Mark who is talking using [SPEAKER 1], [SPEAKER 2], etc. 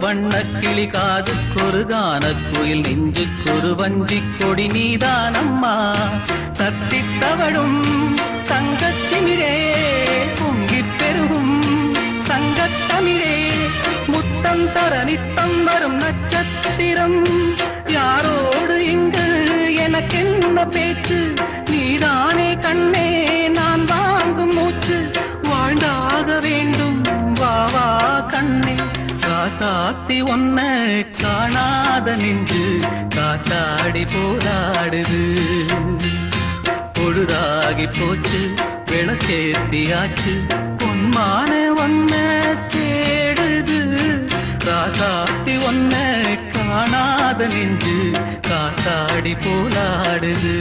[SPEAKER 1] வண்ணக்கிளி காதுக்கொரு கானக்குயில் நெஞ்சுக்கொரு வஞ்சிக் கொடி நீதானம்மா தத்தித் தவழும் தங்கச்சிமிழே பொங்கிப் பெருகும் சங்கத்தமிழே முத்தம் தர நித்தம் வரும் நட்சத்திரம் யாரோடு இங்கு எனக்கென்ன பேச்சு நீதானே கண்ணே நான் வாங்கும் மூச்சு வாழ்ந்தாக வேண்டும் வா வா கண்ணே காசாத்தி ஒன்ன காணாத நின்று காத்தாடி போராடுது பொழுதாகி போச்சு விளக்கேத்தியாச்சு பொன்மான ஒன்ன தேடுது காசாத்தி ஒன்ன காணாத நின்று காத்தாடி போராடுது